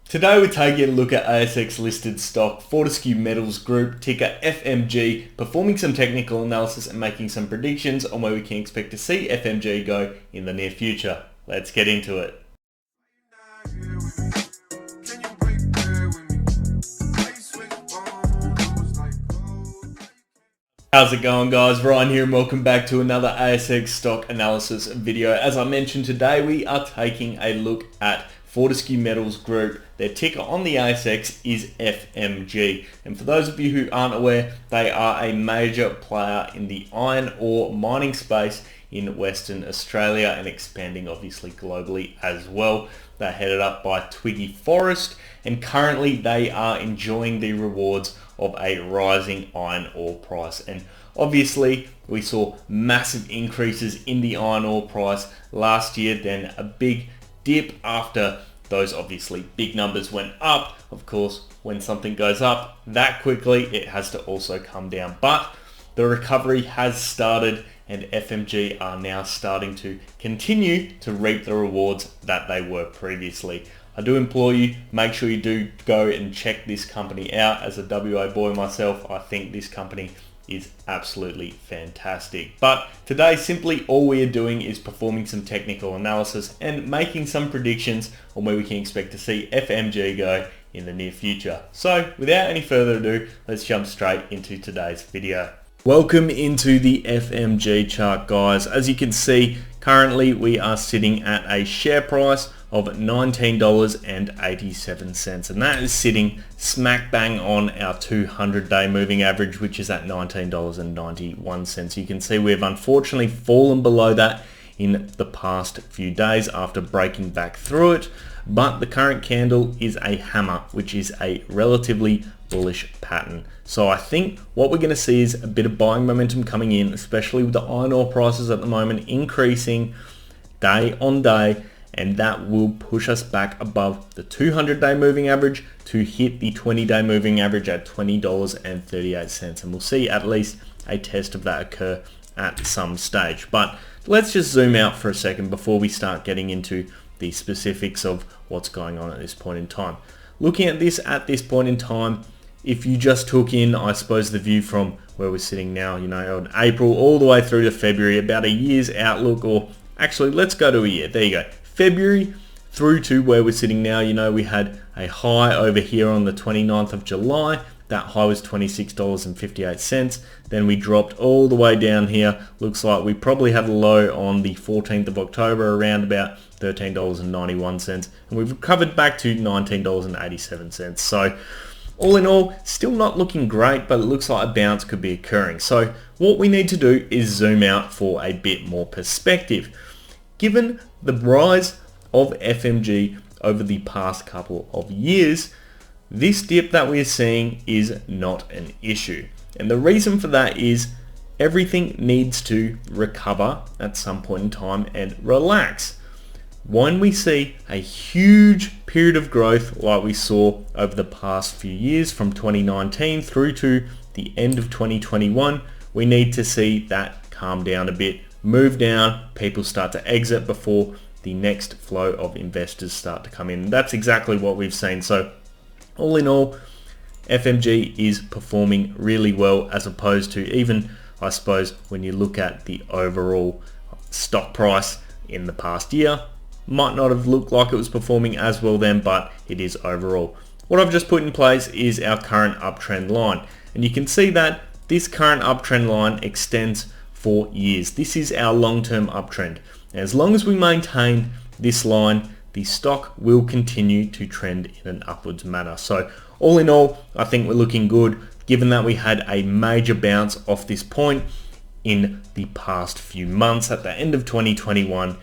Today we're taking a look at ASX listed stock Fortescue Metals Group, ticker FMG, performing some technical analysis and making some predictions on where we can expect to see FMG go in the near future. Let's get into it. How's it going, guys? Ryan here and welcome back to another ASX stock analysis video. As I mentioned, today we are taking a look at Fortescue Metals Group. Their ticker on the ASX is FMG. And for those of you who aren't aware, they are a major player in the iron ore mining space in Western Australia and expanding obviously globally as well. They're headed up by Twiggy Forrest, and currently they are enjoying the rewards of a rising iron ore price. And obviously we saw massive increases in the iron ore price last year, then a big dip after those obviously big numbers went up. Of course, when something goes up that quickly, it has to also come down. But the recovery has started and FMG are now starting to continue to reap the rewards that they were previously. I do implore you, make sure you do go and check this company out. As a WA boy myself, I think this company is absolutely fantastic. But today, simply all we are doing is performing some technical analysis and making some predictions on where we can expect to see FMG go in the near future. So without any further ado, let's jump straight into today's video. Welcome into the FMG chart, guys. As you can see, currently we are sitting at a share price of $19.87, and that is sitting smack bang on our 200-day moving average, which is at $19.91. You can see we've unfortunately fallen below that in the past few days after breaking back through it, but the current candle is a hammer, which is a relatively bullish pattern. So I think what we're going to see is a bit of buying momentum coming in, especially with the iron ore prices at the moment increasing day on day, and that will push us back above the 200-day moving average to hit the 20-day moving average at $20.38, and we'll see at least a test of that occur at some stage. But let's just zoom out for a second before we start getting into the specifics of what's going on at this point in time. Looking at this point in time, if you just took in, I suppose, the view from where we're sitting now, on April all the way through to February, about a year's outlook, or actually let's go to a year. There you go. February through to where we're sitting now, we had a high over here on the 29th of July. That high was $26.58. Then we dropped all the way down here. Looks like we probably had a low on the 14th of October around about $13.91. And we've recovered back to $19.87. So all in all, still not looking great, but it looks like a bounce could be occurring. So what we need to do is zoom out for a bit more perspective. Given the rise of FMG over the past couple of years, this dip that we're seeing is not an issue. And the reason for that is everything needs to recover at some point in time and relax. When we see a huge period of growth like we saw over the past few years from 2019 through to the end of 2021, we need to see that calm down a bit, move down, people start to exit before the next flow of investors start to come in. That's exactly what we've seen. So all in all, FMG is performing really well, as opposed to even, I suppose, when you look at the overall stock price in the past year, might not have looked like it was performing as well then, but it is overall. What I've just put in place is our current uptrend line, and you can see that this current uptrend line extends for years. This is our long-term uptrend. As long as we maintain this line, the stock will continue to trend in an upwards manner. So all in all, I think we're looking good, given that we had a major bounce off this point in the past few months at the end of 2021,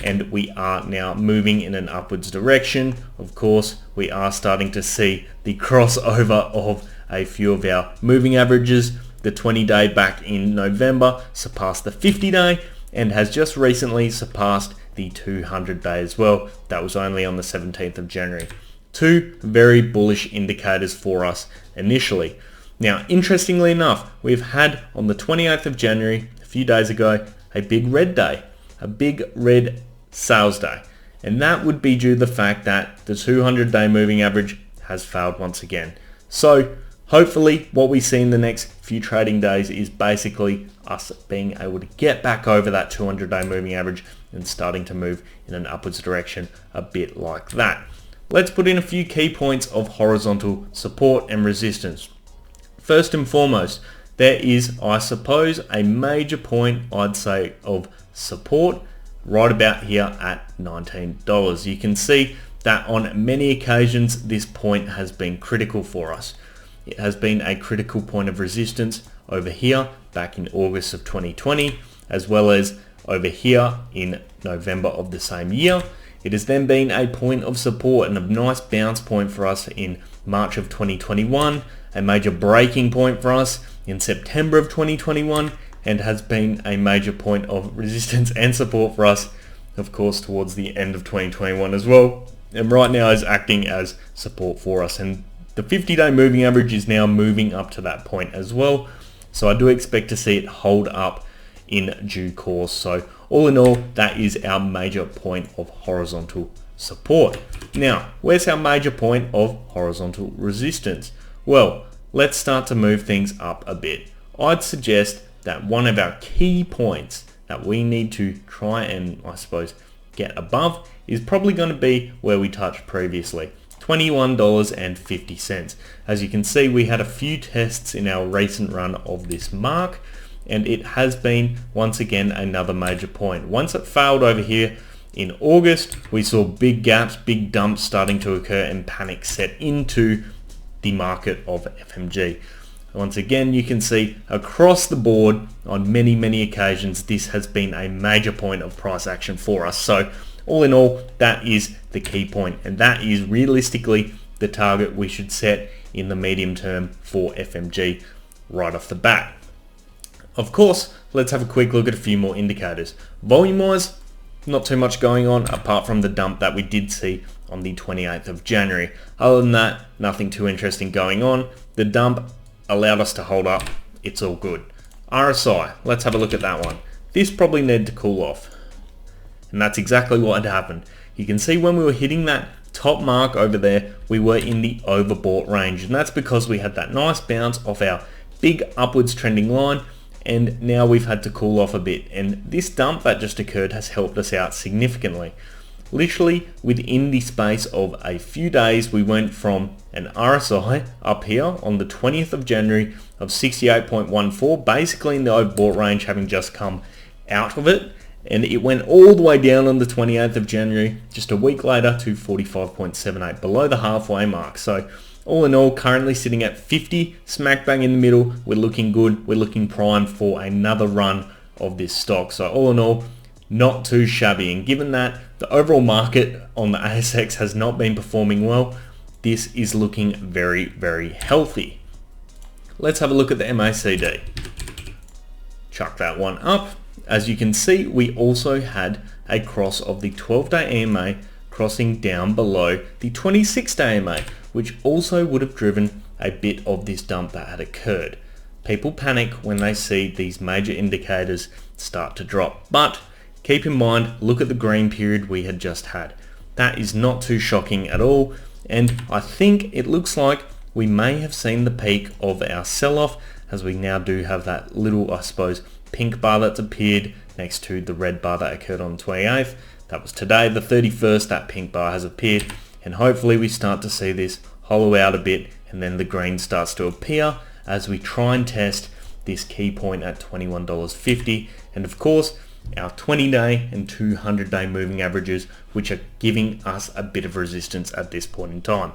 and we are now moving in an upwards direction. Of course, we are starting to see the crossover of a few of our moving averages. The 20-day back in November surpassed the 50-day and has just recently surpassed the 200-day as well. That was only on the 17th of January. Two very bullish indicators for us initially. Now, interestingly enough, we've had on the 28th of January, a few days ago, a big red day, a big red sales day. and that would be due to the fact that the 200-day moving average has failed once again. So hopefully what we see in the next few trading days is basically us being able to get back over that 200-day moving average and starting to move in an upwards direction a bit like that. Let's put in a few key points of horizontal support and resistance. First and foremost, there is, I suppose, a major point, I'd say, of support right about here at $19. You can see that on many occasions this point has been critical for us. It has been a critical point of resistance over here back in August of 2020, as well as over here in November of the same year. It has then been a point of support and a nice bounce point for us in March of 2021, a major breaking point for us in September of 2021, and has been a major point of resistance and support for us, of course, towards the end of 2021 as well. And right now is acting as support for us. And the 50-day moving average is now moving up to that point as well. So I do expect to see it hold up in due course. So all in all, that is our major point of horizontal support. Now, where's our major point of horizontal resistance? Well, let's start to move things up a bit. I'd suggest that one of our key points that we need to try and, I suppose, get above is probably going to be where we touched previously, $21.50. As you can see, we had a few tests in our recent run of this mark, and it has been once again another major point. Once it failed over here in August, we saw big gaps, big dumps starting to occur, and panic set into the market of FMG. Once again, you can see across the board on many occasions this has been a major point of price action for us. So all in all, that is the key point, and that is realistically the target we should set in the medium term for FMG right off the bat. Of course, let's have a quick look at a few more indicators. Volume wise, not too much going on apart from the dump that we did see on the 28th of January. Other than that, nothing too interesting going on. The dump allowed us to hold up. It's all good. RSI, let's have a look at that one. This probably needed to cool off. And that's exactly what had happened. You can see when we were hitting that top mark over there, we were in the overbought range. And that's because we had that nice bounce off our big upwards trending line. And now we've had to cool off a bit. And this dump that just occurred has helped us out significantly. Literally within the space of a few days, we went from an RSI up here on the 20th of January of 68.14, basically in the overbought range, having just come out of it. And it went all the way down on the 28th of January, just a week later, to 45.78, below the halfway mark. So all in all, currently sitting at 50, smack bang in the middle. We're looking good. We're looking primed for another run of this stock. So all in all, not too shabby. And given that the overall market on the ASX has not been performing well, this is looking very healthy. Let's have a look at the MACD. Chuck that one up. As you can see, we also had a cross of the 12-day EMA crossing down below the 26-day EMA, which also would have driven a bit of this dump that had occurred. People panic when they see these major indicators start to drop, but keep in mind, look at the green period we had just had. That is not too shocking at all, and I think it looks like we may have seen the peak of our sell-off, as we now do have that little, I suppose, pink bar that's appeared next to the red bar that occurred on the 28th. That was today, the 31st, that pink bar has appeared, and hopefully we start to see this hollow out a bit, and then the green starts to appear as we try and test this key point at $21.50. And of course, our 20-day and 200-day moving averages, which are giving us a bit of resistance at this point in time.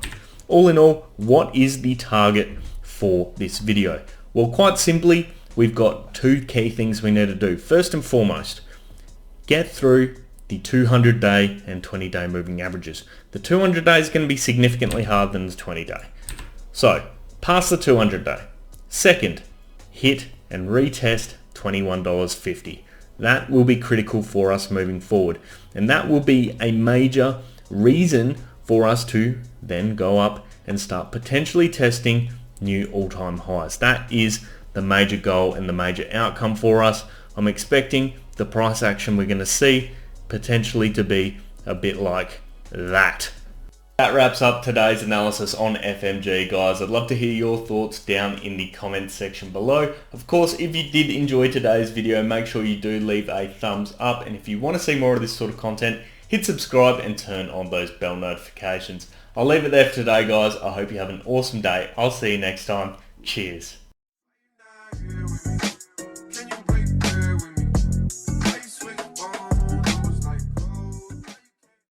All in all, what is the target for this video? Well, quite simply, we've got two key things we need to do. First and foremost, get through the 200-day and 20-day moving averages. The 200-day is going to be significantly harder than the 20-day. So, pass the 200-day. Second, hit and retest $21.50. That will be critical for us moving forward. And that will be a major reason for us to then go up and start potentially testing new all-time highs. That is the major goal and the major outcome for us. I'm expecting the price action we're going to see potentially to be a bit like that. That wraps up today's analysis on FMG, guys. I'd love to hear your thoughts down in the comments section below. Of course, if you did enjoy today's video, make sure you do leave a thumbs up. And if you want to see more of this sort of content, hit subscribe and turn on those bell notifications. I'll leave it there for today, guys. I hope you have an awesome day. I'll see you next time. Cheers.